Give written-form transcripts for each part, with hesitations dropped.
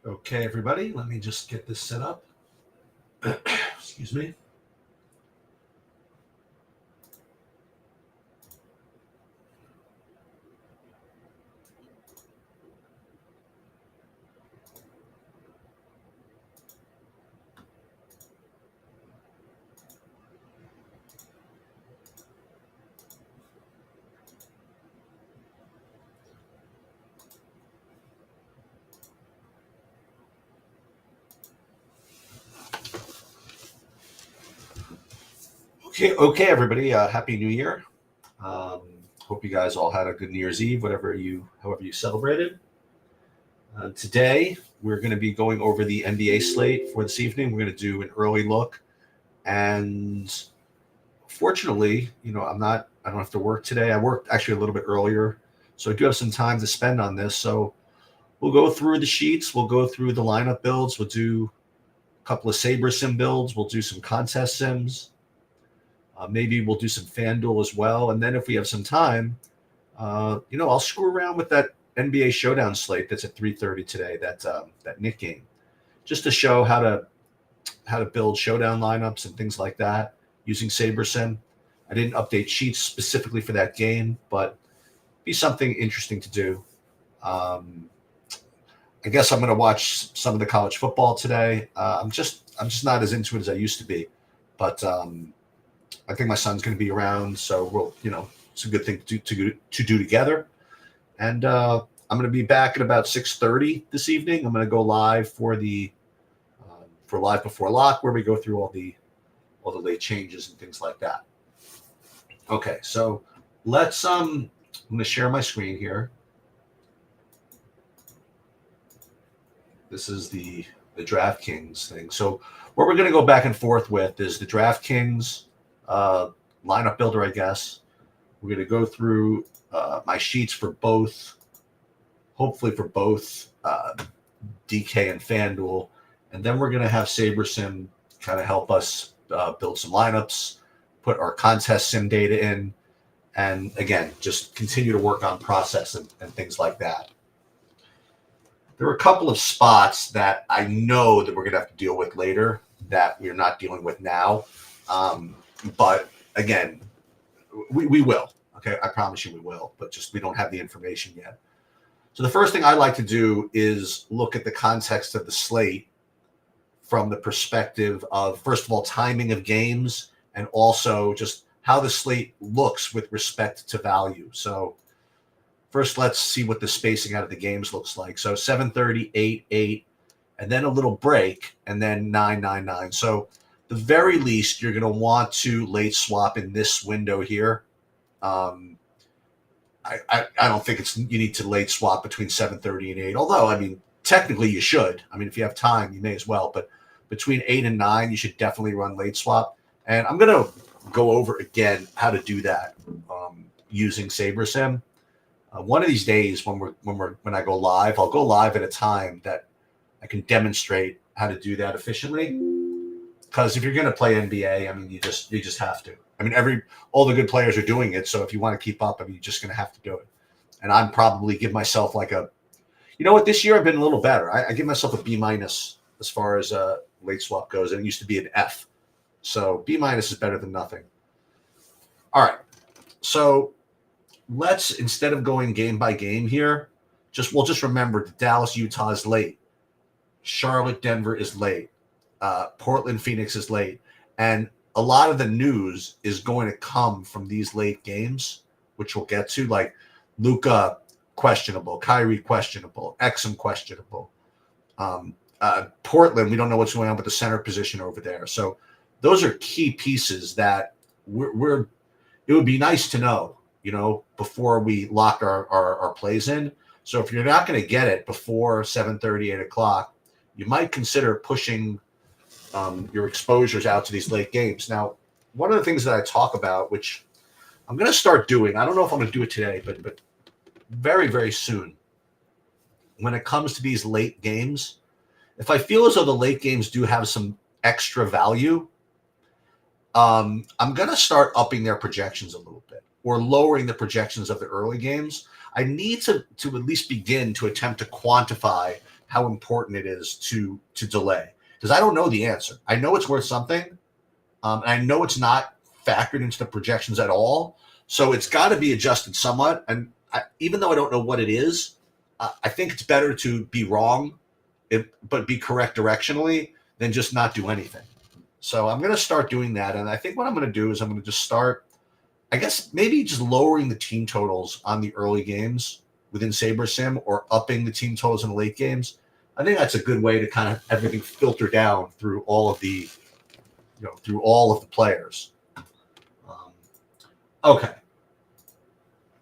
Okay, everybody, let me just get this set up. Excuse me. Okay, everybody. Happy New Year. Um, Hope you guys all had a good New Year's Eve, however you celebrated. Today, we're going to be going over the NBA slate for this evening. We're going to do an early look, and fortunately, I don't have to work today. I worked actually a little bit earlier, so I do have some time to spend on this. So we'll go through the sheets. We'll go through the lineup builds. We'll do a couple of Saber sim builds. We'll do some contest sims. Maybe we'll do some FanDuel as well. And then if we have some time, I'll screw around with that NBA showdown slate that's at 3:30 today. That Nick game, just to show how to build showdown lineups and things like that using SaberSim. I didn't update sheets specifically for that game, but be something interesting to do. I guess I'm going to watch some of the college football today. I'm just not as into it as I used to be, but I think my son's going to be around, so it's a good thing to do together. And I'm going to be back at about 6:30 this evening. I'm going to go live for Live Before Lock, where we go through all the late changes and things like that. Okay, so let's I'm going to share my screen here. This is the DraftKings thing. So what we're going to go back and forth with is the DraftKings lineup builder, I guess. We're going to go through my sheets for both, hopefully for both DK and FanDuel, and then we're going to have SaberSim kind of help us build some lineups, put our contest sim data in, and again, just continue to work on process and things like that. There are a couple of spots that I know that we're going to have to deal with later that we're not dealing with now. But again, we will. Okay, I promise you we will. But just we don't have the information yet. So the first thing I like to do is look at the context of the slate from the perspective of, first of all, timing of games, and also just how the slate looks with respect to value. So first, let's see what the spacing out of the games looks like. So 7:30, 8, and then a little break, and then 9, 9, 9. So the very least, you're going to want to late swap in this window here. I don't think you need to late swap between 7:30 and 8. Although, I mean, technically you should. I mean, if you have time, you may as well. But between 8 and 9, you should definitely run late swap. And I'm going to go over again how to do that using SaberSim. One of these days, when I go live, I'll go live at a time that I can demonstrate how to do that efficiently. Because if you're going to play NBA, I mean, you just have to. I mean, all the good players are doing it. So if you want to keep up, I mean, you're just going to have to do it. And I'm probably give myself like this year I've been a little better. I give myself a B- as far as late swap goes, and it used to be an F. So B- is better than nothing. All right. So let's, instead of going game by game here, we'll just remember that Dallas, Utah is late. Charlotte, Denver is late. Portland, Phoenix is late. And a lot of the news is going to come from these late games, which we'll get to, like Luka questionable, Kyrie questionable, Exum questionable. Portland, we don't know what's going on with the center position over there. So those are key pieces that it would be nice to know, before we lock our plays in. So if you're not going to get it before 7:30, 8 o'clock, you might consider pushing your exposures out to these late games. Now, one of the things that I talk about, which I'm going to start doing, I don't know if I'm going to do it today, but very, very soon, when it comes to these late games, if I feel as though the late games do have some extra value, I'm going to start upping their projections a little bit or lowering the projections of the early games. I need to at least begin to attempt to quantify how important it is to delay, because I don't know the answer. I know it's worth something, and I know it's not factored into the projections at all. So it's got to be adjusted somewhat. And even though I don't know what it is, I think it's better to be wrong, but be correct directionally than just not do anything. So I'm going to start doing that. And I think what I'm going to do is I'm going to just start, I guess, maybe just lowering the team totals on the early games within SaberSim or upping the team totals in the late games. I think that's a good way to kind of everything filter down through all of the, through all of the players. Okay.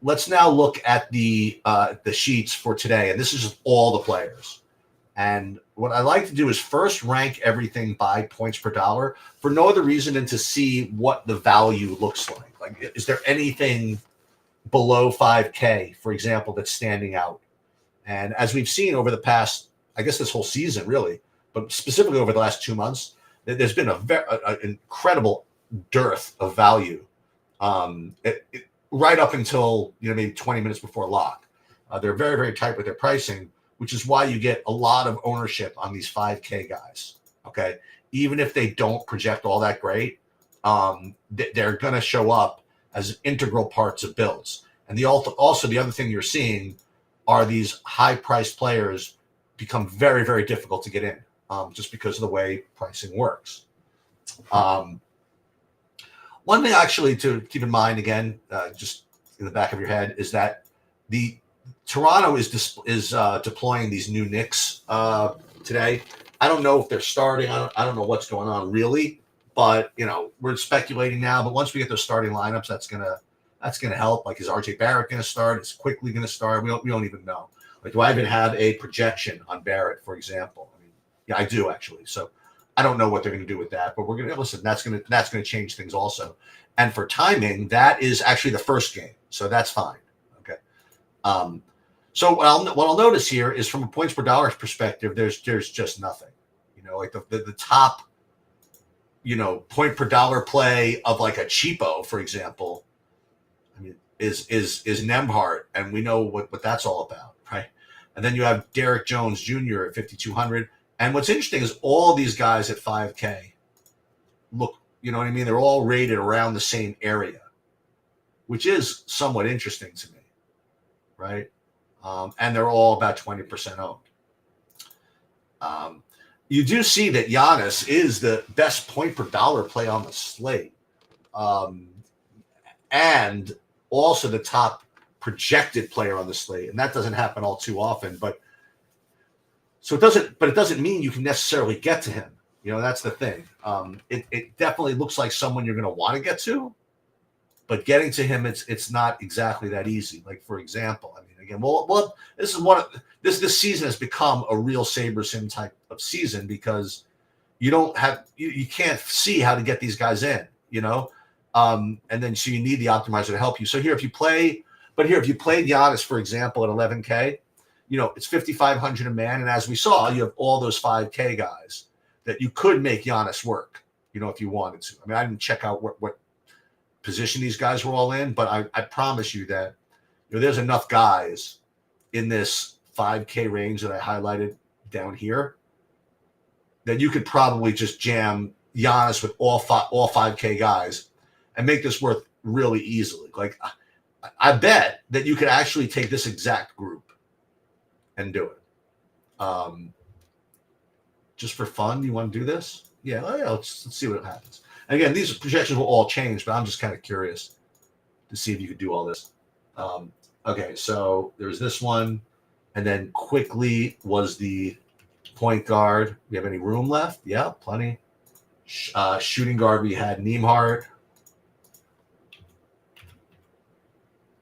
Let's now look at the sheets for today. And this is just all the players. And what I like to do is first rank everything by points per dollar for no other reason than to see what the value looks like. Like, is there anything below 5K, for example, that's standing out? And as we've seen over the past, I guess this whole season really, but specifically over the last 2 months, there's been an incredible dearth of value right up until maybe 20 minutes before lock. They're very, very tight with their pricing, which is why you get a lot of ownership on these 5K guys. Okay, even if they don't project all that great, they're going to show up as integral parts of builds. And also the other thing you're seeing are these high-priced players become very, very difficult to get in, just because of the way pricing works. One thing actually to keep in mind, again, just in the back of your head, is that the Toronto is deploying these new Knicks today. I don't know if they're starting. I don't know what's going on really, but we're speculating now. But once we get those starting lineups, that's gonna help. Like, is RJ Barrett going to start? Is Quickly going to start? We don't even know. Like, do I even have a projection on Barrett, for example? I mean, yeah, I do actually. So I don't know what they're going to do with that, but we're going to listen. That's going to change things also. And for timing, that is actually the first game, so that's fine. Okay. So what I'll notice here is, from a points per dollar perspective, there's just nothing. Like the top, point per dollar play of like a cheapo, for example, I mean, is Nembhard, and we know what that's all about, right? And then you have Derek Jones Jr. at 5,200. And what's interesting is all these guys at 5K look, you know what I mean? They're all rated around the same area, which is somewhat interesting to me, right? And they're all about 20% owned. You do see that Giannis is the best point per dollar play on the slate, and also the top projected player on the slate, and that doesn't happen all too often. But it doesn't mean you can necessarily get to him. That's the thing. It definitely looks like someone you're going to want to get to, but getting to him, it's not exactly that easy. Like, for example, I mean, again, this season has become a real SaberSim type of season, because you can't see how to get these guys in, and then so you need the optimizer to help you. So if you played Giannis, for example, at 11K, it's 5,500 a man, and as we saw, you have all those 5K guys that you could make Giannis work, if you wanted to. I mean, I didn't check out what position these guys were all in, but I promise you that there's enough guys in this 5K range that I highlighted down here that you could probably just jam Giannis with all 5K guys and make this worth really easily. Like, I bet that you could actually take this exact group and do it. Just for fun, you want to do this? Yeah, let's see what happens. And again, these projections will all change, but I'm just kind of curious to see if you could do all this. Okay, so there's this one, and then Quickly was the point guard. We have any room left? Yeah, plenty. Shooting guard, we had Nembhard.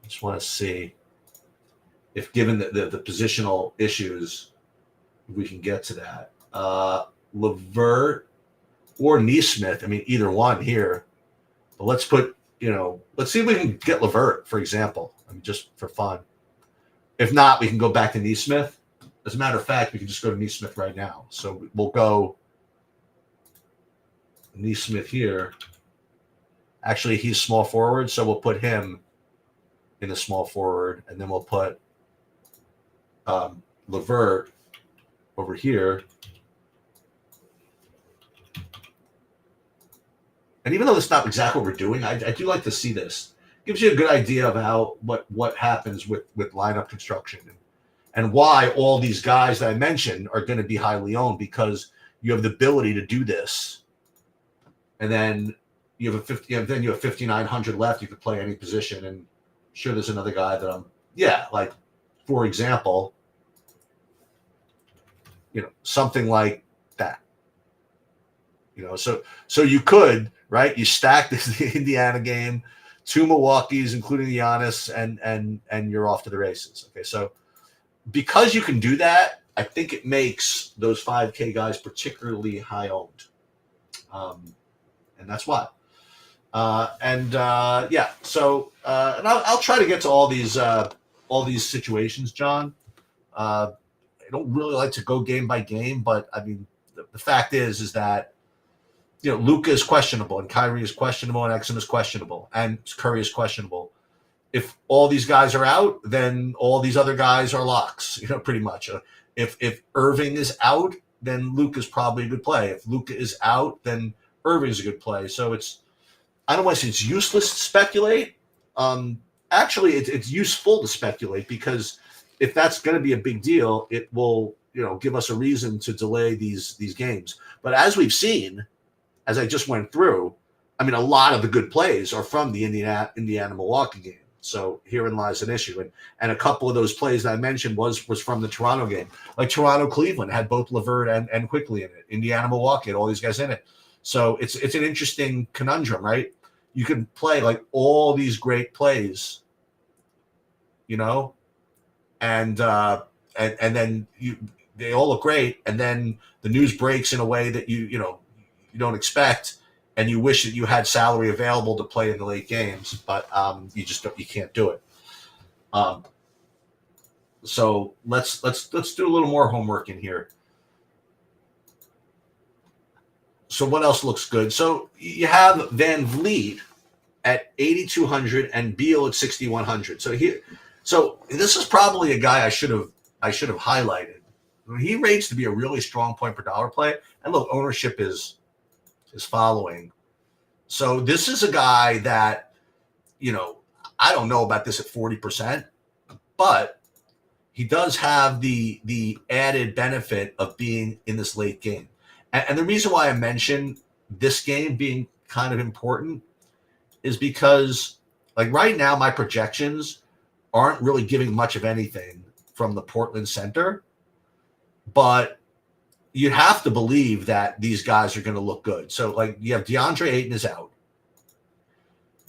Just want to see if, given the positional issues, we can get to that. LeVert or Neesmith. I mean, either one here. But let's put, let's see if we can get LeVert, for example. I mean, just for fun. If not, we can go back to Neesmith. As a matter of fact, we can just go to Neesmith right now. So we'll go Neesmith here. Actually, he's small forward, so we'll put him in the small forward, and then we'll put LeVert over here. And even though that's not exactly what we're doing, I do like to see this. Gives you a good idea of how what happens with lineup construction and why all these guys that I mentioned are going to be highly owned, because you have the ability to do this, and then you have 5,900 left. You could play any position, and sure, there's another guy that like, for example, something like that. So you could, right? You stack the Indiana game, 2 Milwaukee's, including Giannis, and you're off to the races. Okay, so because you can do that, I think it makes those 5K guys particularly high owned, and that's why. So and I'll try to get to all these situations, John. I don't really like to go game by game, but I mean, the fact is that Luka is questionable, and Kyrie is questionable, and Exum is questionable, and Curry is questionable. If all these guys are out, then all these other guys are locks, pretty much. If Irving is out, then Luka is probably a good play. If Luka is out, then Irving is a good play. So I don't want to say it's useless to speculate. Actually, it's useful to speculate, because if that's going to be a big deal, it will give us a reason to delay these games. But as we've seen, as I just went through, I mean, a lot of the good plays are from the Indiana-Milwaukee game. So herein lies an issue. And a couple of those plays that I mentioned was from the Toronto game. Like Toronto-Cleveland had both LeVert and Quickly in it. Indiana-Milwaukee had all these guys in it. So it's an interesting conundrum, right? You can play like all these great plays, and then they all look great, and then the news breaks in a way that you don't expect, and you wish that you had salary available to play in the late games, but you can't do it. So let's do a little more homework in here. So what else looks good? So you have Van Vliet at 8,200 and Beal at 6,100. So this is probably a guy I should have highlighted. He rates to be a really strong point per dollar play, and look, ownership is following. So this is a guy that, I don't know about this at 40%, but he does have the added benefit of being in this late game. And the reason why I mention this game being kind of important is because, like, right now, my projections aren't really giving much of anything from the Portland center, but you have to believe that these guys are going to look good. So, like, you have DeAndre Ayton is out.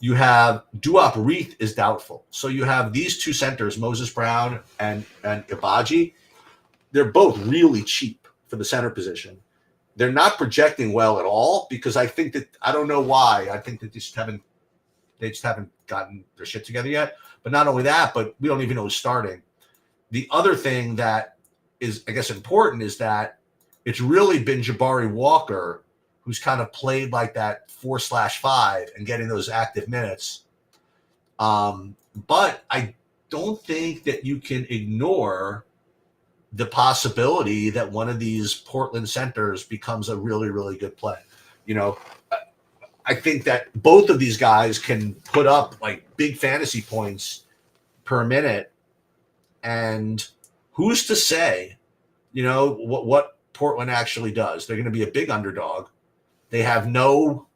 You have Duop Reith is doubtful. So you have these two centers, Moses Brown and Ibaji. They're both really cheap for the center position. They're not projecting well at all, because I think that, I don't know why, I think that they just haven't gotten their shit together yet. But not only that, but we don't even know who's starting. The other thing that is, I guess, important is that it's really been Jabari Walker who's kind of played like that 4/5 and getting those active minutes. But I don't think that you can ignore the possibility that one of these Portland centers becomes a really, really good play. I think that both of these guys can put up like big fantasy points per minute. And who's to say, what Portland actually does? They're going to be a big underdog. They have no,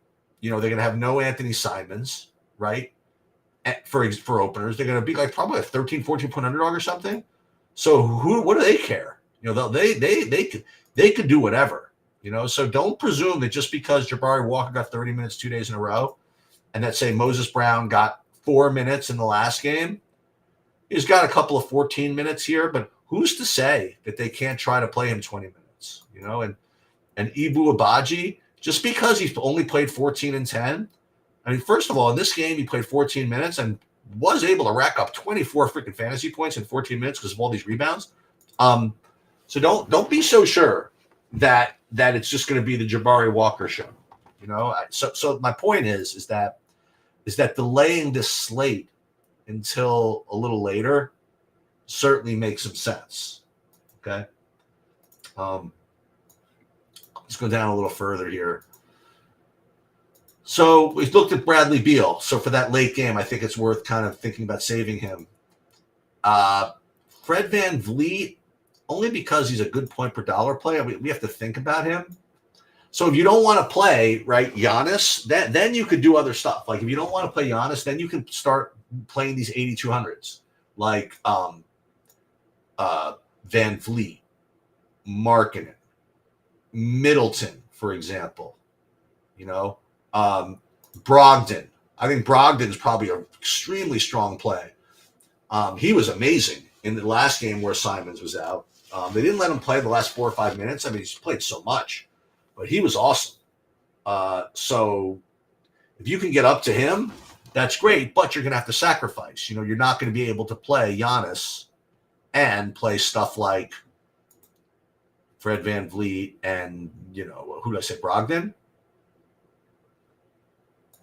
they're going to have no Anthony Simons, right? For openers, they're going to be like probably a 13, 14 point underdog or something. So what do they care? They could do whatever, So don't presume that just because Jabari Walker got 30 minutes 2 days in a row, and that say Moses Brown got 4 minutes in the last game, he's got a couple of 14 minutes here, but who's to say that they can't try to play him 20 minutes, and Ibu Abaji, just because he's only played 14 and 10. I mean, first of all, in this game, he played 14 minutes and was able to rack up 24 freaking fantasy points in 14 minutes because of all these rebounds. So don't be so sure that it's just going to be the Jabari Walker show. So my point is that delaying this slate until a little later certainly makes some sense. Okay. Um, let's go down a little further here. So we've looked at Bradley Beal. So for that late game, I think it's worth kind of thinking about saving him. Fred VanVleet, only because he's a good point per dollar player, we have to think about him. So if you don't want to play, right, Giannis, then you could do other stuff. Like if you don't want to play Giannis, then you can start playing these 8,200s, like VanVleet, Markkanen, Middleton, for example. Brogdon. I think Brogdon is probably an extremely strong play. He was amazing in the last game where Simons was out. They didn't let him play the last 4 or 5 minutes. I mean, he's played so much, but he was awesome. So if you can get up to him, that's great, but you're going to have to sacrifice. You're not going to be able to play Giannis and play stuff like Fred VanVleet and, who did I say, Brogdon?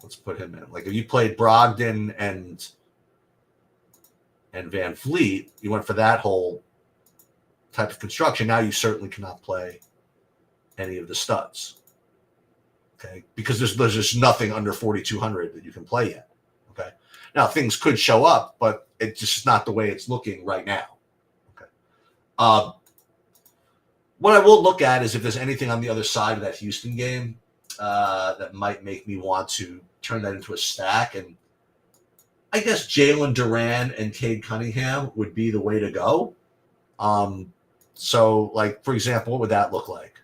Let's put him in. Like if you played Brogdon and VanVleet, you went for that whole type of construction. Now you certainly cannot play any of the studs. Okay, because there's just nothing under 4,200 that you can play yet. Okay, now things could show up, but it's just not the way it's looking right now. Okay, what I will look at is if there's anything on the other side of that Houston game that might make me want to turn that into a stack. And I guess Jalen Duran and Cade Cunningham would be the way to go. So, like, for example, what would that look like?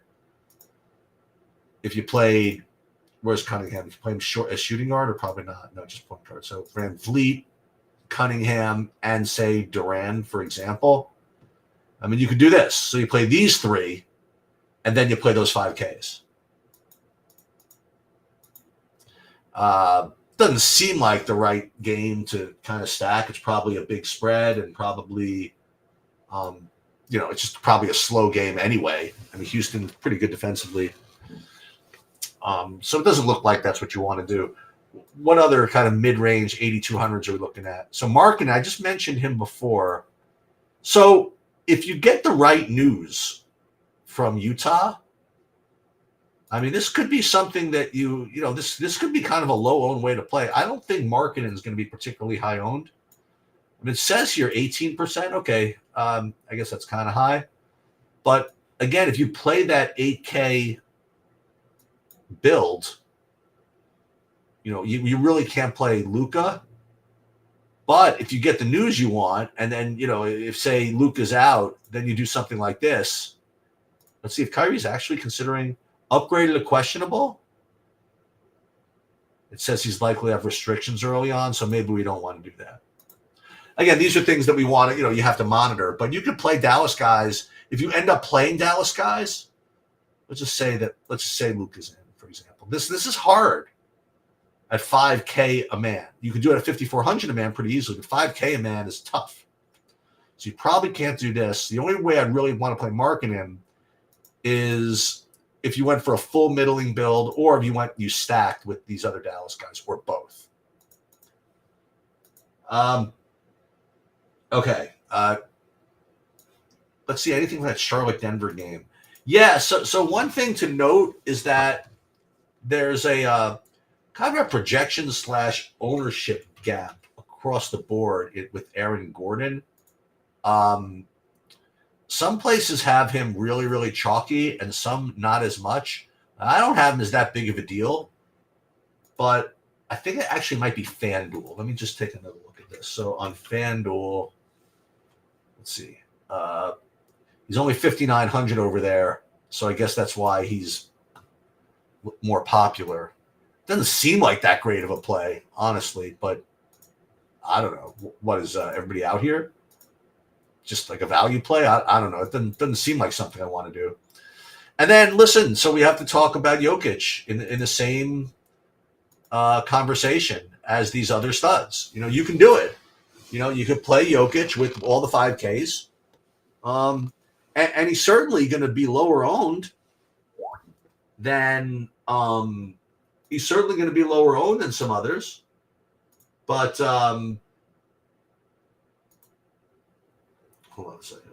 If you played, where's Cunningham? If you play him as shooting guard or probably not? No, just point guard. So VanVleet, Cunningham, and say Duran, for example. I mean, you could do this. So you play these three, and then you play those 5Ks. Doesn't seem like the right game to kind of stack. It's probably a big spread and probably, it's just probably a slow game anyway. I mean, Houston's pretty good defensively. So it doesn't look like that's what you want to do. What other kind of mid-range 8,200s are we looking at? So Markkanen, I just mentioned him before. So if you get the right news from Utah, I mean, this could be something that this could be kind of a low-owned way to play. I don't think Markkanen is going to be particularly high-owned. I mean, it says here 18%. Okay, I guess that's kind of high. But, again, if you play that 8K build, you really can't play Luka. But if you get the news you want, and then, if, say, Luka's out, then you do something like this. Let's see if Kyrie's actually considering upgraded to questionable. It says he's likely to have restrictions early on, so maybe we don't want to do that. Again, these are things that we want to, you have to monitor. But you could play Dallas guys. If you end up playing Dallas guys, let's just say Luka's in, for example. This is hard at 5K a man. You can do it at 5,400 a man pretty easily, but 5K a man is tough. So you probably can't do this. The only way I'd really want to play Markkanen is if you went for a full middling build, or if you stacked with these other Dallas guys, or both. Okay. Let's see, anything from that Charlotte-Denver game. Yeah, so one thing to note is that there's a kind of a projection / ownership gap across the board with Aaron Gordon. Some places have him really, really chalky and some not as much. I don't have him as that big of a deal, but I think it actually might be FanDuel. Let me just take another look at this. So on FanDuel, let's see. He's only 5,900 over there, so I guess that's why he's more popular. Doesn't seem like that great of a play, honestly, but I don't know. What is everybody out here? Just like a value play? I don't know. It doesn't seem like something I want to do. And then, listen, so we have to talk about Jokic in the same conversation as these other studs. You can do it. You could play Jokic with all the 5Ks. And he's certainly going to be lower owned than some others. But hold on a second.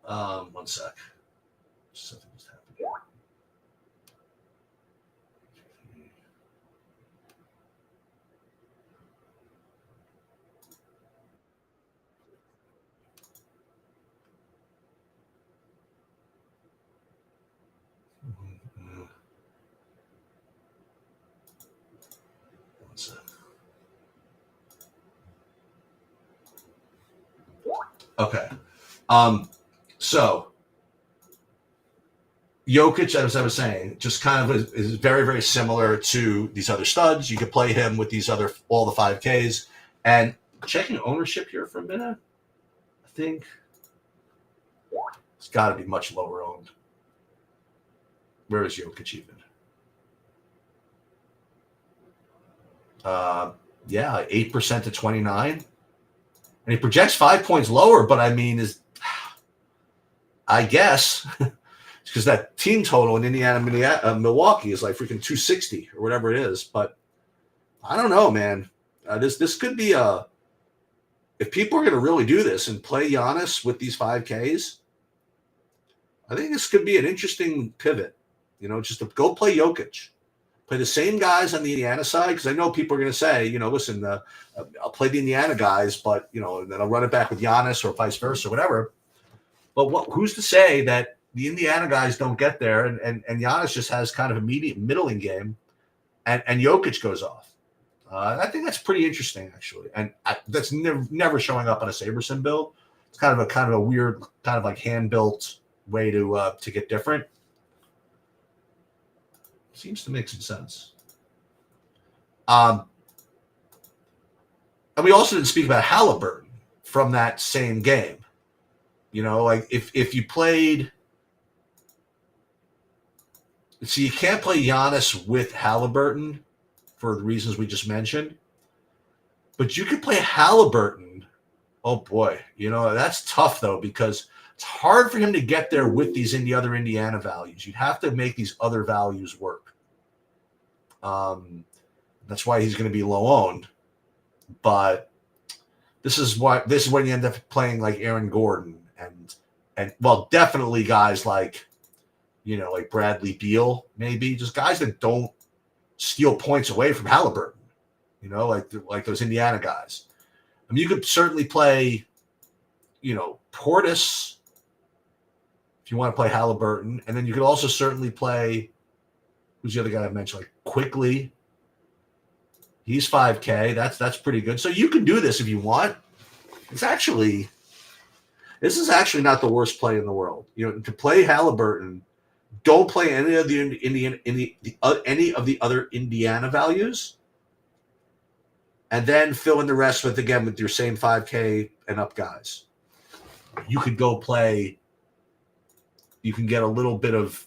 One sec. Something just happened. One sec. Okay. So Jokic, as I was saying, just kind of is very, very similar to these other studs. You could play him with these other all the 5Ks. And checking ownership here for a minute, I think it's got to be much lower owned. Where is Jokic even? Yeah, 8% to 29. And he projects 5 points lower, but I mean, I guess because that team total in Indiana, Milwaukee is like freaking 260 or whatever it is. But I don't know, man. This could be if people are going to really do this and play Giannis with these 5Ks, I think this could be an interesting pivot. Just to go play Jokic. Play the same guys on the Indiana side, because I know people are going to say, listen, I'll play the Indiana guys, but, and then I'll run it back with Giannis or vice versa, whatever. But who's to say that the Indiana guys don't get there and Giannis just has kind of a middling game and Jokic goes off? I think that's pretty interesting, actually. And that's never showing up on a SaberSim build. It's kind of a weird, kind of like hand-built way to get different. Seems to make some sense. And we also didn't speak about Halliburton from that same game. Like if you played, see, you can't play Giannis with Halliburton for the reasons we just mentioned, but you could play Halliburton. Oh boy, that's tough though, because it's hard for him to get there with these other Indiana values. You'd have to make these other values work. That's why he's going to be low owned. But this is when you end up playing like Aaron Gordon and well, definitely guys like like Bradley Beal, maybe just guys that don't steal points away from Halliburton. Like those Indiana guys. I mean, you could certainly play, Portis if you want to play Halliburton, and then you could also certainly play. Who's the other guy I mentioned? Like Quickly. He's 5K. That's pretty good. So you can do this if you want. This is actually not the worst play in the world. To play Halliburton, don't play any of the other Indiana values, and then fill in the rest with your same 5K and up guys. You could go play. You can get a little bit of,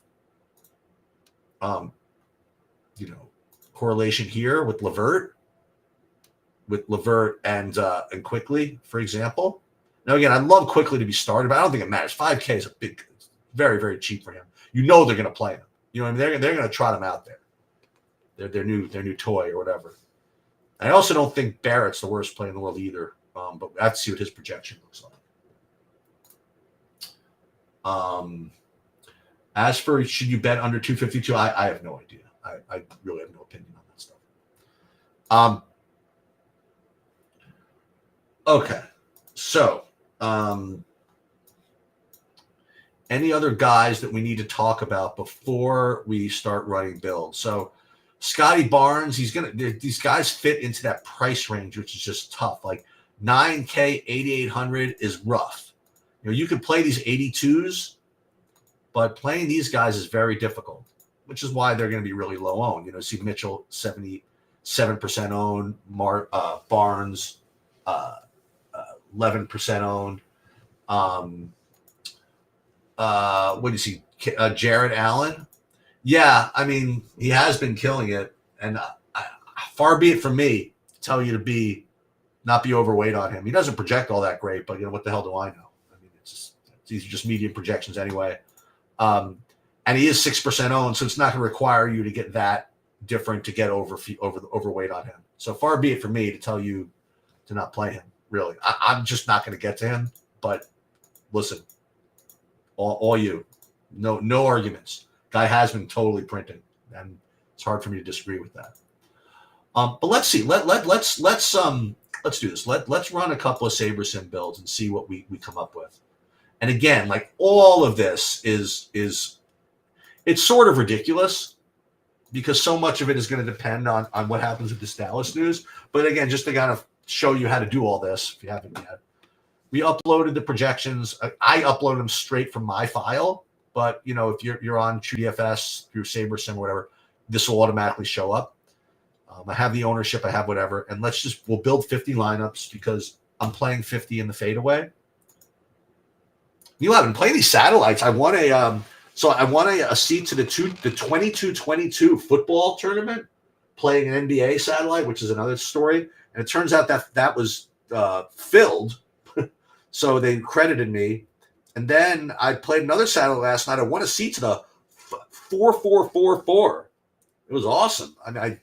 correlation here with Levert and Quickly, for example. Now, again, I'd love Quickly to be started, but I don't think it matters. 5K is very, very cheap for him. They're going to play him. What I mean? They're going to trot him out there. Their new toy or whatever. I also don't think Barrett's the worst play in the world either. But I have to see what his projection looks like. As for should you bet under 252, I have no idea. I really have no opinion on that stuff. Okay. So, any other guys that we need to talk about before we start running builds? So, Scotty Barnes, these guys fit into that price range, which is just tough. Like 9K, 8,800 is rough. You could play these 82s, but playing these guys is very difficult, which is why they're going to be really low owned. See Mitchell, 77% owned, Barnes, 11% owned. What do you see? Jared Allen. Yeah, I mean, he has been killing it, and far be it from me to tell you to not be overweight on him. He doesn't project all that great, but what the hell do I know? I mean, these are just medium projections anyway. And he is 6% owned, so it's not going to require you to get that different to get overweight on him. So far be it from me to tell you to not play him. Really, I'm just not going to get to him. But listen, All you. No arguments. Guy has been totally printing, and it's hard for me to disagree with that. But let's see. Let's do this. Let's run a couple of SaberSim builds and see what we come up with. And again, like all of this is it's sort of ridiculous because so much of it is going to depend on what happens with this Dallas news. But again, just to kind of show you how to do all this, if you haven't yet, we uploaded the projections. I uploaded them straight from my file, but if you're on TrueDFS through SaberSim or whatever, this will automatically show up. I have the ownership, I have whatever, and we'll build 50 lineups because I'm playing 50 in the fadeaway. I've been playing these satellites. I want a seat to the 22-22 football tournament, playing an NBA satellite, which is another story. And it turns out that was filled, so they credited me. And then I played another satellite last night. I won a seat to the 4444. It was awesome. I mean,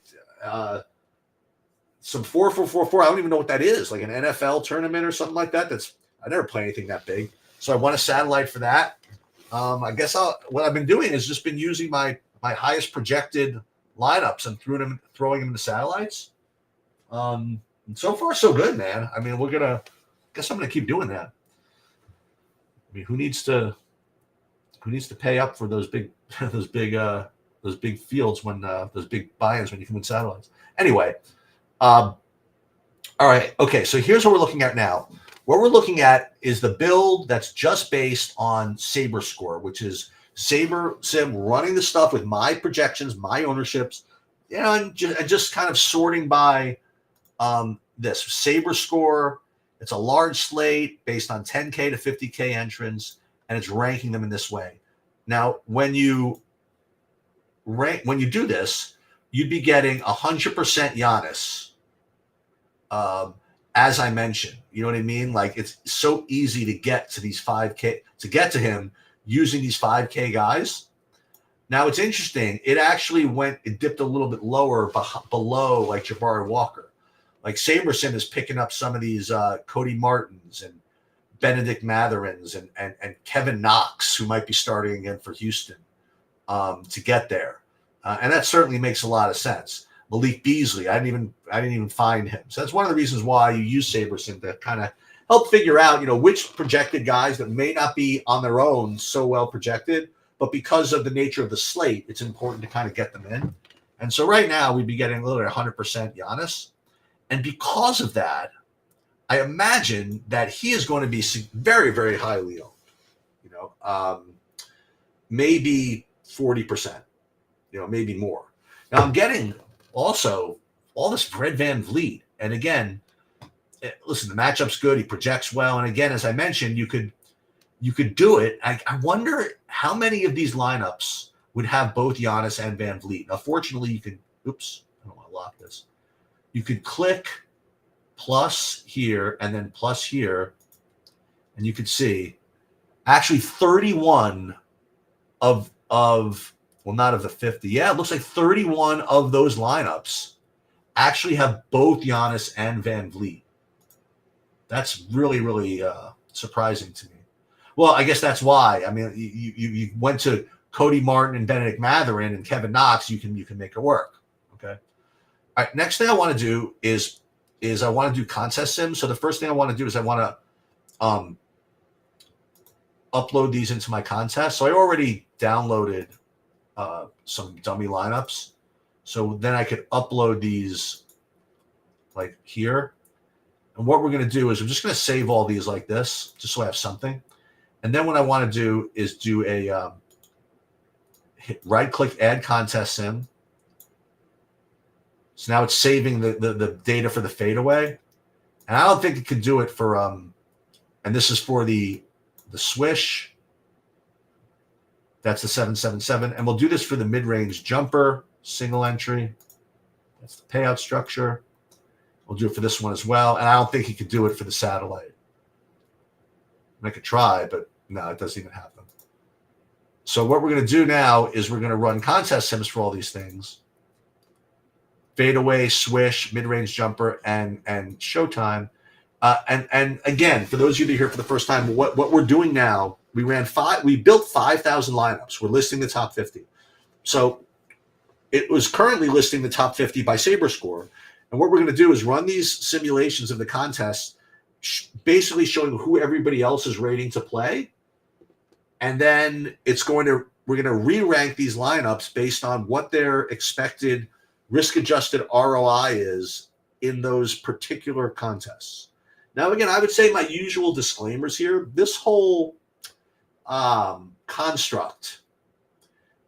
some 4444. I don't even know what that is, like an NFL tournament or something like that. I never play anything that big. So I won a satellite for that. I guess what I've been doing is just been using my highest projected lineups and throwing them into satellites. And so far, so good, man. I mean, I'm gonna keep doing that. I mean, who needs to pay up for those big fields when those big buy-ins when you can win satellites? Anyway, all right, okay. So here's what we're looking at now. What we're looking at is the build that's just based on SaberScore, which is SaberSim running the stuff with my projections, my ownerships, and just kind of sorting by this SaberScore. It's a large slate based on 10K to 50K entrants, and it's ranking them in this way. Now, when you do this, you'd be getting 100% Giannis. As I mentioned, you know what I mean? Like, it's so easy to get to these 5K, to get to him using these 5K guys. Now, it's interesting. It actually dipped a little bit lower below like Jabari Walker. Like SaberSim is picking up some of these Cody Martins and Benedict Matherins and Kevin Knox, who might be starting again for Houston, to get there. And that certainly makes a lot of sense. Malik Beasley, I didn't even find him. So that's one of the reasons why you use SaberSim to kind of help figure out, which projected guys that may not be on their own so well projected, but because of the nature of the slate, it's important to kind of get them in. And so right now we'd be getting a little bit 100% Giannis. And because of that, I imagine that he is going to be very, very highly owned. Maybe 40%, maybe more. Now I'm getting also all this Fred VanVleet. And again, listen, the matchup's good. He projects well. And again, as I mentioned, you could do it. I wonder how many of these lineups would have both Giannis and VanVleet. Now, fortunately, you could, I don't want to lock this. You could click plus here and then plus here. And you could see actually 31 of well, not of the 50. Yeah, it looks like 31 of those lineups actually have both Giannis and VanVleet. That's really, really surprising to me. Well, I guess that's why. I mean, you went to Cody Martin and Benedict Mathurin and Kevin Knox. You can make it work. Okay. All right. Next thing I want to do is I want to do contest sims. So the first thing I want to do is I want to upload these into my contest. So I already downloaded some dummy lineups. So then I could upload these like here. And what we're going to do is I'm just going to save all these like this, just so I have something. And then what I want to do is do a right-click Add Contest Sim. So now it's saving the data for the fadeaway. And I don't think it could do it for and this is for the swish. That's the 777. And we'll do this for the mid-range jumper, single entry. That's the payout structure. We'll do it for this one as well. And I don't think he could do it for the satellite. I could try, but no, it doesn't even happen. So what we're going to do now is we're going to run contest sims for all these things. Fadeaway, swish, mid-range jumper, and showtime. And again, for those of you that are here for the first time, what we're doing now, we built 5,000 lineups. We're listing the top 50. So it was currently listing the top 50 by Sabre score. And what we're going to do is run these simulations of the contest, basically showing who everybody else is rating to play. And then we're going to re-rank these lineups based on what their expected risk-adjusted ROI is in those particular contests. Now, again, I would say my usual disclaimers here. This whole construct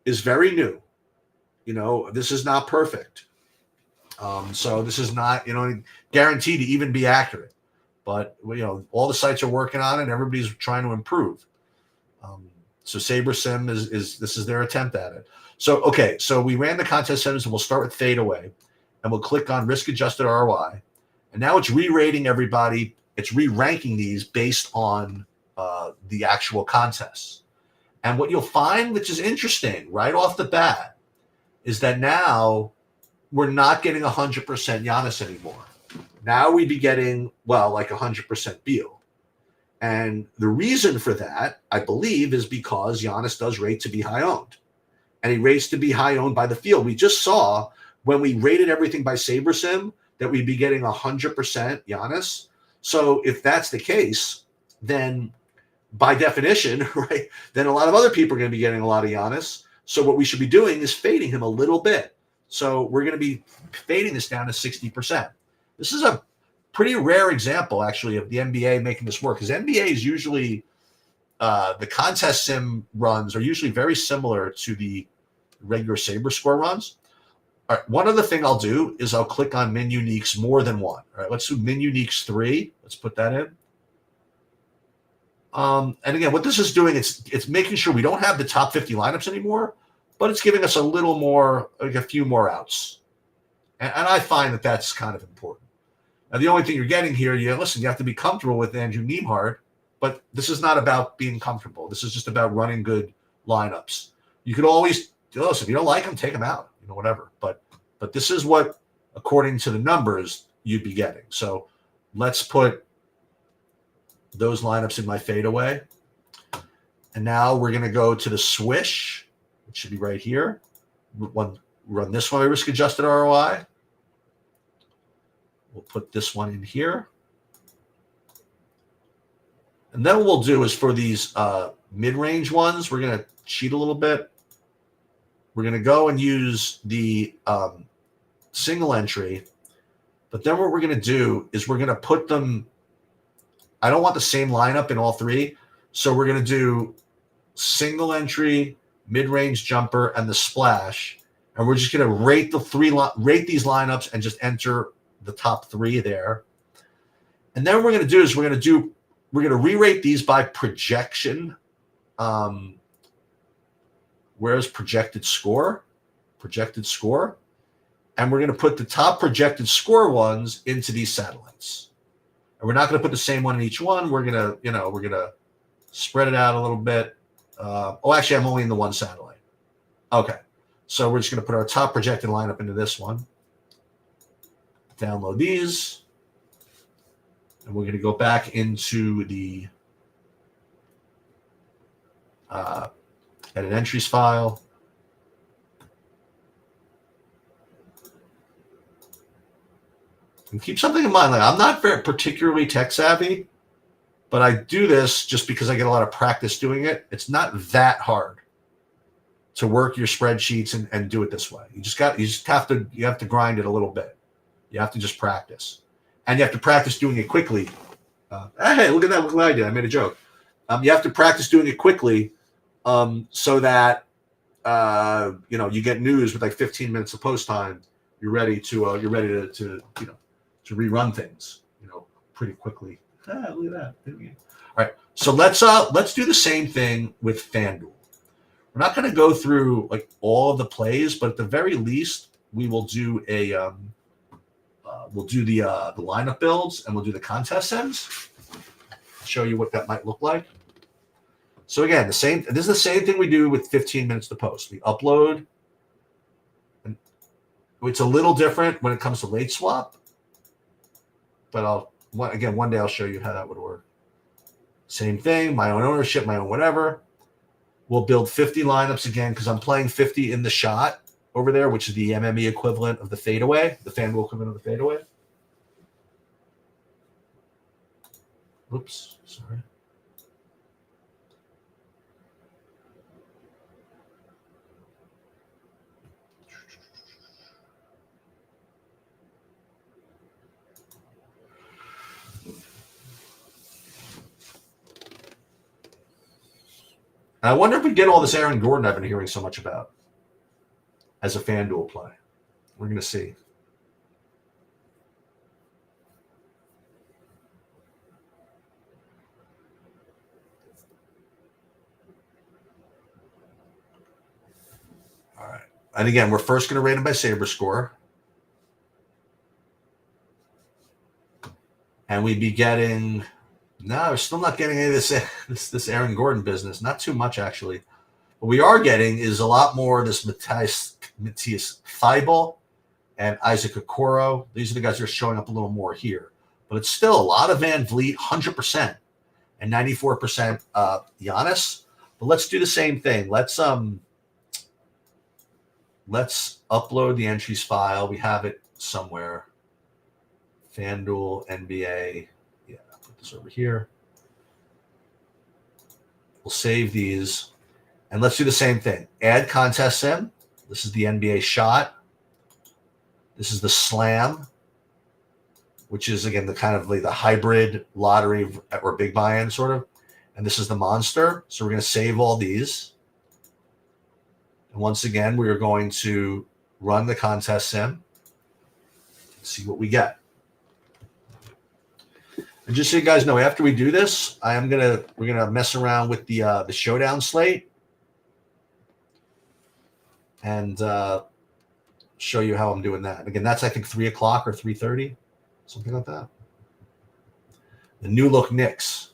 is very new. This is not perfect. So this is not, guaranteed to even be accurate. But, all the sites are working on it, and everybody's trying to improve. So SaberSim this is their attempt at it. So, okay, so we ran the contest settings, and we'll start with fadeaway, and we'll click on risk-adjusted ROI. And now it's re-rating everybody. It's re-ranking these based on the actual contests. And what you'll find, which is interesting right off the bat, is that now we're not getting 100% Giannis anymore. Now we'd be getting, like 100% Beal. And the reason for that, I believe, is because Giannis does rate to be high owned. And he rates to be high owned by the field. We just saw when we rated everything by SaberSim that we'd be getting 100% Giannis. So if that's the case, then by definition, right, then a lot of other people are going to be getting a lot of Giannis. So what we should be doing is fading him a little bit. So we're going to be fading this down to 60%. This is a pretty rare example, actually, of the NBA making this work, because NBA is usually the contest sim runs are usually very similar to the regular Sabre score runs. All right, one other thing I'll do is I'll click on min uniques more than one. All right, let's do min uniques 3. Let's put that in. And again, what this is doing, it's making sure we don't have the top 50 lineups anymore, but it's giving us a little more, like a few more outs. And I find that that's kind of important. Now, the only thing you're getting here, you have to be comfortable with Andrew Nembhard, but this is not about being comfortable. This is just about running good lineups. You could always, listen, if you don't like them, take them out, whatever. But this is what, according to the numbers, you'd be getting. So let's put those lineups in my fadeaway. And now we're going to go to the swish. It should be right here. Run this one by risk-adjusted ROI. We'll put this one in here. And then what we'll do is for these mid-range ones, we're going to cheat a little bit. We're going to go and use the single entry. But then what we're going to do is we're going to put them – I don't want the same lineup in all three. So we're going to do single entry, mid-range jumper, and the splash. And we're just going to rate these lineups and just enter the top 3 there. And then what we're going to do is we're going to re-rate these by projection. Where's projected score? And we're going to put the top projected score ones into these satellites. And we're not going to put the same one in each one. We're going to spread it out a little bit. Actually, I'm only in the one satellite. Okay. So we're just going to put our top projected lineup into this one. Download these. And we're going to go back into the edit entries file. And keep something in mind. Like, I'm not very particularly tech savvy, but I do this just because I get a lot of practice doing it. It's not that hard to work your spreadsheets and do it this way. You have to grind it a little bit. You have to just practice, and you have to practice doing it quickly. Hey, look at that! Look what I did. I made a joke. You have to practice doing it quickly, so that you get news with like 15 minutes of post time. You're ready to rerun things, pretty quickly. Look at that. All right, so let's do the same thing with FanDuel. We're not going to go through like all of the plays, but at the very least, we will do the lineup builds, and we'll do the contest ends. I'll show you what that might look like. So again, this is the same thing we do with 15 minutes to post. We upload, and it's a little different when it comes to late swap, but one day I'll show you how that would work. Same thing, my own ownership, my own whatever. We'll build 50 lineups again because I'm playing 50 in the shot over there, which is the MME equivalent of the fadeaway, the FanDuel equivalent of the fadeaway. Oops, sorry. I wonder if we get all this Aaron Gordon I've been hearing so much about as a FanDuel play. We're going to see. All right. And again, we're first going to rate him by Sabre score. And we'd be getting... No, we're still not getting any of this Aaron Gordon business. Not too much, actually. What we are getting is a lot more of this Matthias Thibault and Isaac Okoro. These are the guys that are showing up a little more here. But it's still a lot of Van Vliet, 100%, and 94% Giannis. But let's do the same thing. Let's upload the entries file. We have it somewhere. FanDuel, NBA. Yeah, I'll put this over here. We'll save these. And let's do the same thing. Add contest sim. This is the NBA shot. This is the slam, which is, again, the kind of like the hybrid lottery or big buy-in sort of. And this is the monster. So we're going to save all these. And once again, we are going to run the contest sim. See what we get. And just so you guys know, after we do this, we're gonna mess around with the showdown slate and show you how I'm doing that. Again, that's I think 3:00 or 3:30, something like that. The new look Knicks.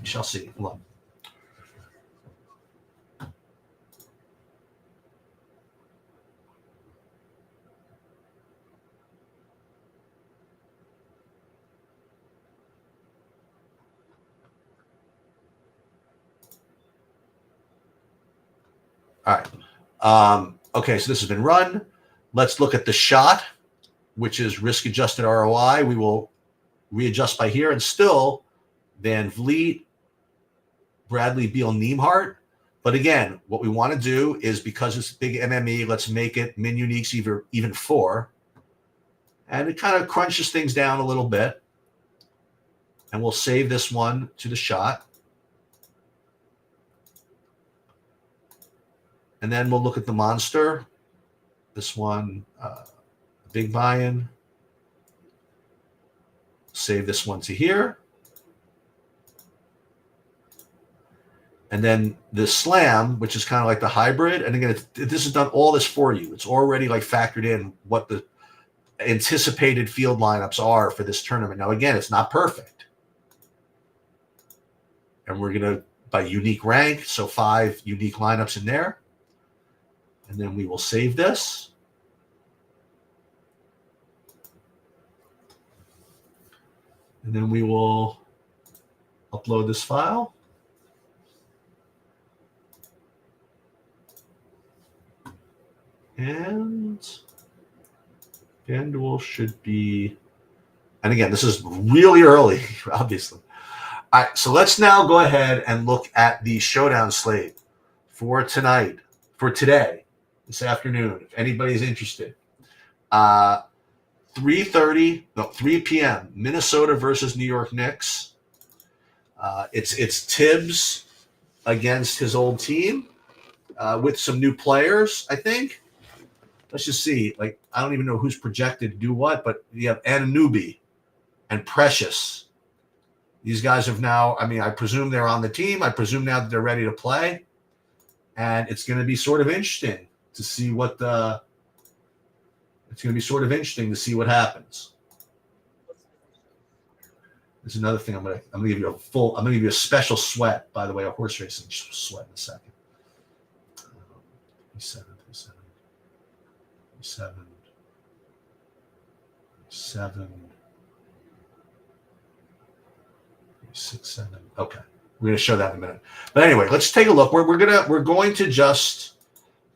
We shall see. Hold on. All right. Okay, so this has been run. Let's look at the shot, which is risk-adjusted ROI. We will readjust by here, and still Van Vliet, Bradley Beal, Nembhard. But again, what we want to do is, because it's big MME, let's make it min uniques even 4. And it kind of crunches things down a little bit. And we'll save this one to the shot. And then we'll look at the monster. This one, big buy-in. Save this one to here. And then the slam, which is kind of like the hybrid. And again, this has done all this for you. It's already like factored in what the anticipated field lineups are for this tournament. Now, again, it's not perfect. And we're going to, by unique rank, so 5 unique lineups in there. And then we will save this. And then we will upload this file. And FanDuel should be, and again, this is really early, obviously. All right, so let's now go ahead and look at the showdown slate for tonight, for today. This afternoon, if anybody's interested. 3 p.m. Minnesota versus New York Knicks. It's Tibbs against his old team with some new players, I think. Let's just see. Like, I don't even know who's projected to do what, but you have Anunoby and Precious. These guys have now, I presume they're on the team. I presume now that they're ready to play. And it's going to be sort of interesting to see what it's going to be sort of interesting to see what happens. There's another thing I'm going to give you a special sweat, by the way, a horse racing sweat in a second. 7. 6, 7. Okay. We're going to show that in a minute. But anyway, let's take a look. We're going to just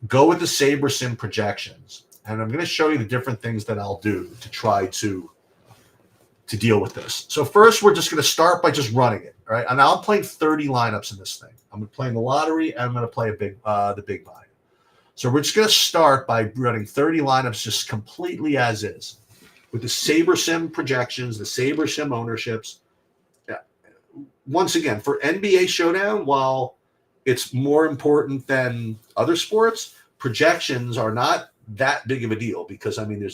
go with the SaberSim projections. And I'm going to show you the different things that I'll do to try to deal with this. So first, we're just going to start by just running it. All right. And I'm playing 30 lineups in this thing. I'm playing the lottery, and I'm going to play the big buy. So we're just going to start by running 30 lineups just completely as is, with the SaberSim projections, the SaberSim ownerships. Once again, for NBA Showdown, while it's more important than other sports, projections are not that big of a deal, because I mean,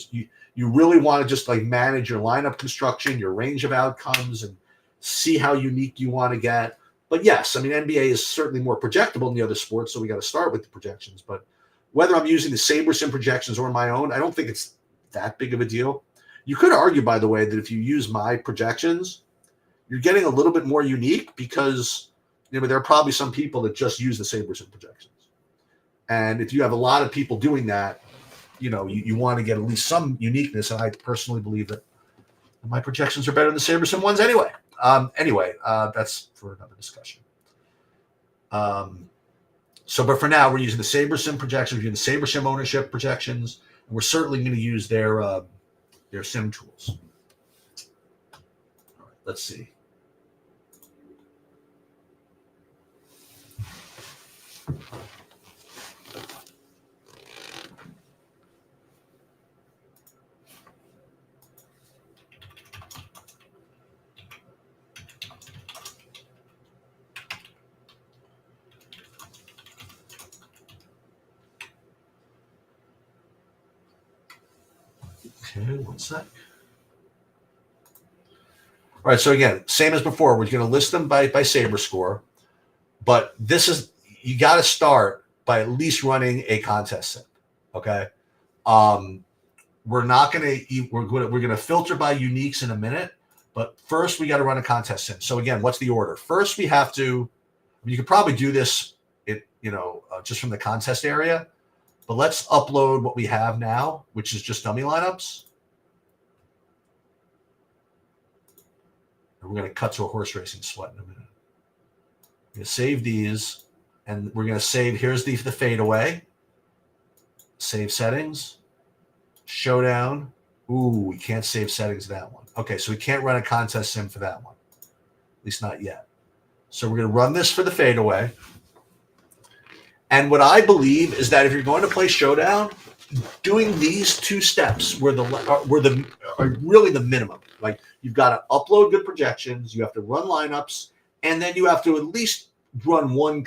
you really want to just like manage your lineup construction, your range of outcomes, and see how unique you want to get. But yes, I mean, NBA is certainly more projectable than the other sports, so we got to start with the projections. But whether I'm using the SaberSim projections or my own, I don't think it's that big of a deal. You could argue, by the way, that if you use my projections, you're getting a little bit more unique, because there are probably some people that just use the SaberSim projections. And if you have a lot of people doing that, you want to get at least some uniqueness. And I personally believe that my projections are better than the SaberSim ones anyway. That's for another discussion. But for now, we're using the SaberSim projections, we're using the SaberSim ownership projections, and we're certainly going to use their sim tools. All right, let's see. Okay, one sec. All right, so again, same as before, we're going to list them by Saber score, but you got to start by at least running a contest sim. Okay, we're going to filter by uniques in a minute, but first we got to run a contest sim. So again, what's the order? First, we have to. You could probably do this, just from the contest area, but let's upload what we have now, which is just dummy lineups. And we're going to cut to a horse racing sweat in a minute. We're going to save these, and we're going to save. Here's the fadeaway. Save settings. Showdown. Ooh, we can't save settings to that one. Okay, so we can't run a contest sim for that one. At least not yet. So we're going to run this for the fadeaway. And what I believe is that if you're going to play Showdown, doing these two steps are really the minimum. Like, you've got to upload good projections, you have to run lineups, and then you have to at least run one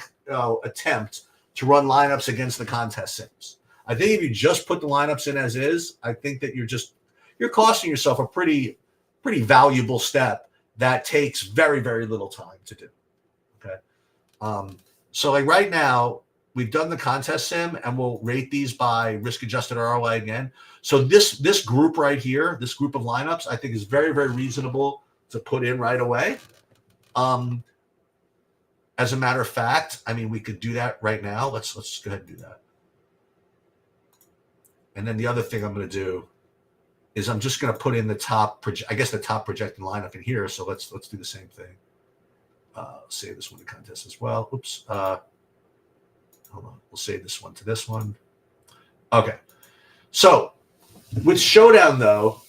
attempt to run lineups against the contest sims. I think if you just put the lineups in as is, I think that you're costing yourself a pretty valuable step that takes very, very little time to do. Okay. So like right now, we've done the contest sim, and we'll rate these by risk-adjusted ROI again. So this group right here, this group of lineups, I think is very, very reasonable to put in right away. As a matter of fact, I mean, we could do that right now. Let's go ahead and do that. And then the other thing I'm going to do is I'm just going to put in the top projected lineup in here. So let's do the same thing. Save this one to contest as well. Oops. Hold on. We'll save this one to this one. Okay. So with Showdown, though,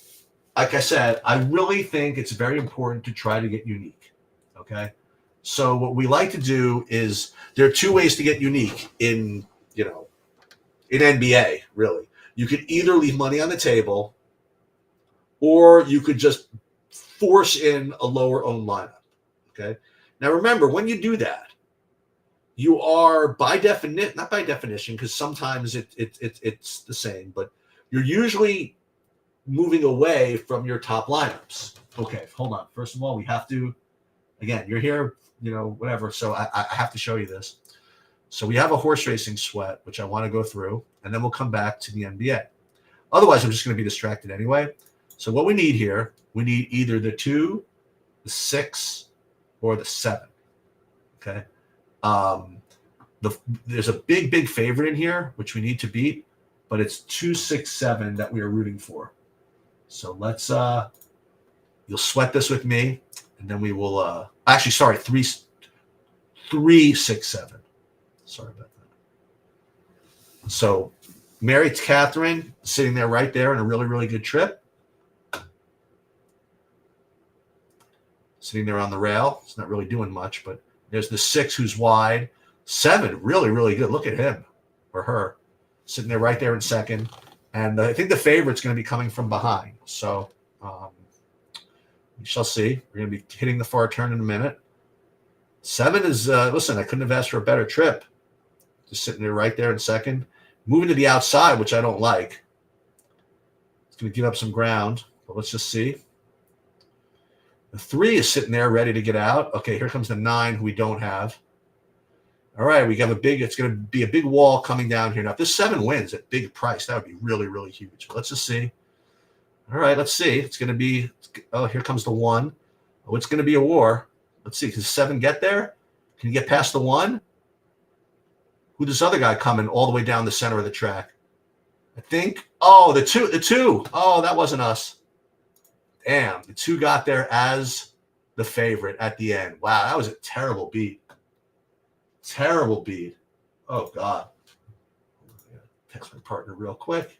like I said, I really think it's very important to try to get unique. Okay. So what we like to do is there are two ways to get unique in NBA, really. You could either leave money on the table, or you could just force in a lower owned lineup. Okay. Now remember, when you do that, you are not by definition, because sometimes it's the same, but you're usually moving away from your top lineups. Okay, hold on. First of all, we have to, again, you're here, whatever. So I have to show you this. So we have a horse racing sweat, which I want to go through, and then we'll come back to the NBA. Otherwise, I'm just going to be distracted anyway. So what we need here, we need either the 2, the 6, or the 7. Okay. There's a big favorite in here, which we need to beat, but it's 2, 6, 7 that we are rooting for. So let's you'll sweat this with me, And then we will actually sorry, 367. Sorry about that. So Mary Catherine sitting there right there in a really, really good trip. Sitting there on the rail. It's not really doing much, but there's the 6 who's wide. 7, really, really good. Look at him or her sitting there right there in second. And I think the favorite's going to be coming from behind. So we shall see. We're going to be hitting the far turn in a minute. 7 is, listen, I couldn't have asked for a better trip. Just sitting there right there in second. Moving to the outside, which I don't like. It's going to give up some ground, but let's just see. The 3 is sitting there ready to get out. Okay, here comes the 9, who we don't have. All right, we have it's going to be a big wall coming down here. Now, if this 7 wins at big price, that would be really, really huge. But let's just see. All right, let's see. It's going to be, oh, here comes the 1. Oh, it's going to be a war. Let's see. Can 7 get there? Can you get past the 1? Who this other guy coming all the way down the center of the track? I think, oh, the 2. Oh, that wasn't us. Damn, the 2 got there as the favorite at the end. Wow, that was a terrible beat. Terrible beat. Oh, God. Text my partner real quick.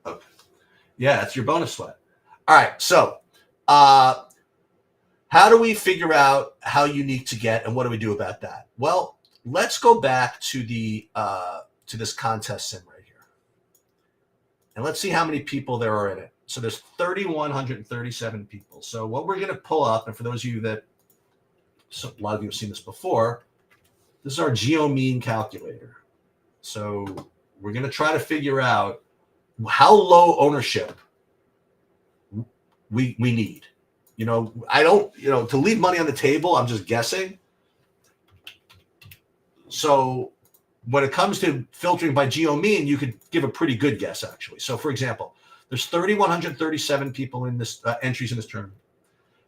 Okay. Yeah, that's your bonus sweat. All right, so how do we figure out how unique to get, and what do we do about that? Well, let's go back to the to this contest sim right here, and let's see how many people there are in it. So there's 3,137 people. So what we're going to pull up, and for those of you that, a lot of you have seen this before, this is our geo-mean calculator. So we're going to try to figure out how low ownership we need. I don't, to leave money on the table, I'm just guessing. So when it comes to filtering by geo-mean, you could give a pretty good guess, actually. So, for example, there's 3,137 people in this entries in this tournament.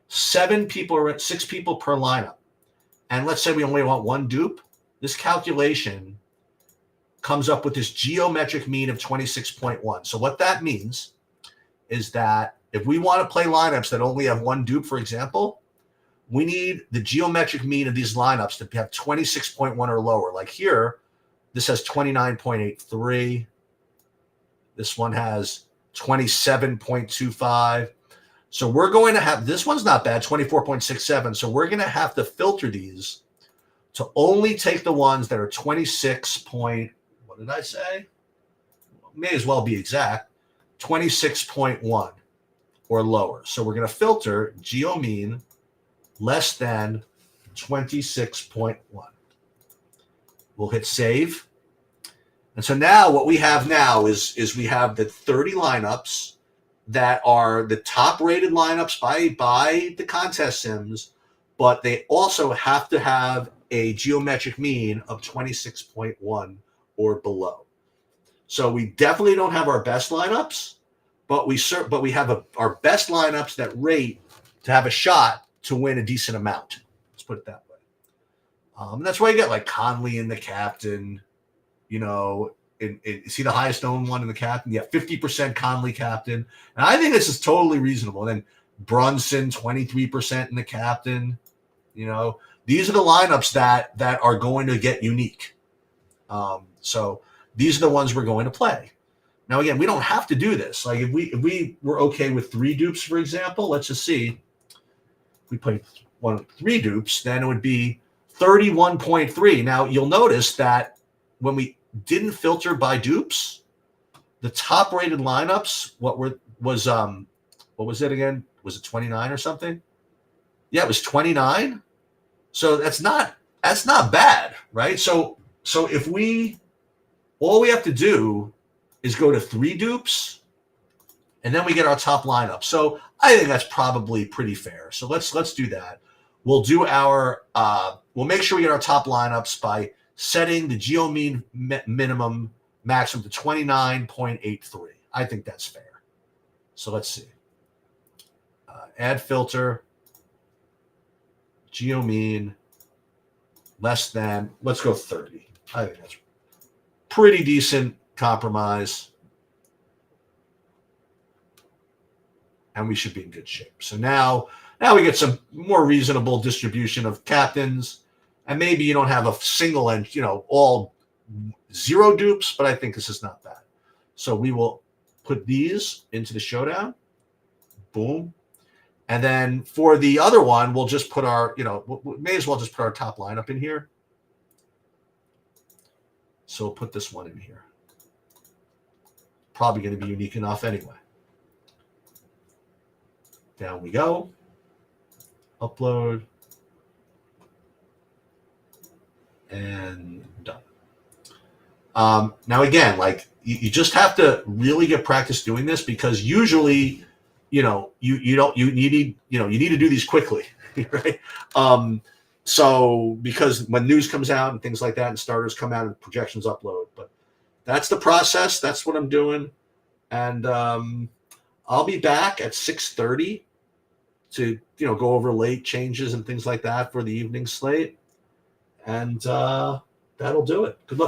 6 people per lineup. And let's say we only want 1 dupe. This calculation comes up with this geometric mean of 26.1. So what that means is that if we want to play lineups that only have 1 dupe, for example, we need the geometric mean of these lineups to have 26.1 or lower. Like here, this has 29.83. This one has 27.25. So we're going to have, this one's not bad, 24.67. So we're going to have to filter these to only take the ones that are 26 point, what did I say? May as well be exact, 26.1 or lower. So we're going to filter geo-mean less than 26.1. We'll hit save. And so now what we have now is we have the 30 lineups that are the top rated lineups by the contest sims, but they also have to have a geometric mean of 26.1 or below. So we definitely don't have our best lineups, but we have our best lineups that rate to have a shot to win a decent amount. Let's put it that way. And that's why you get like Conley in the captain, is he the highest owned one in the captain? Yeah, 50% Conley captain. And I think this is totally reasonable. And then Brunson, 23% in the captain. These are the lineups that are going to get unique. So these are the ones we're going to play. Now, again, we don't have to do this. Like if we were okay with 3 dupes, for example, let's just see. If we play 3 dupes, then it would be 31.3. Now, you'll notice that when we didn't filter by dupes, the top rated lineups, what was it again? Was it 29 or something? Yeah, it was 29. So that's not bad, right? So if all we have to do is go to 3 dupes, and then we get our top lineup. So I think that's probably pretty fair. So let's do that. We'll do we'll make sure we get our top lineups by setting the geo-mean minimum maximum to 29.83. I think that's fair. So let's see. Add filter, geomean, less than, let's go 30. I think that's pretty decent compromise. And we should be in good shape. So now we get some more reasonable distribution of captains. And maybe you don't have a single and, all 0 dupes, but I think this is not bad. So we will put these into the showdown. Boom. And then for the other one, we'll just put our, we may as well just put our top lineup in here. So we'll put this one in here. Probably going to be unique enough anyway. Down we go. Upload. And done. Now again, like you just have to really get practice doing this, because usually, you need to do these quickly, right? So because when news comes out and things like that, and starters come out and projections upload, but that's the process. That's what I'm doing, and I'll be back at 6:30 to go over late changes and things like that for the evening slate, and that'll do it. Good luck.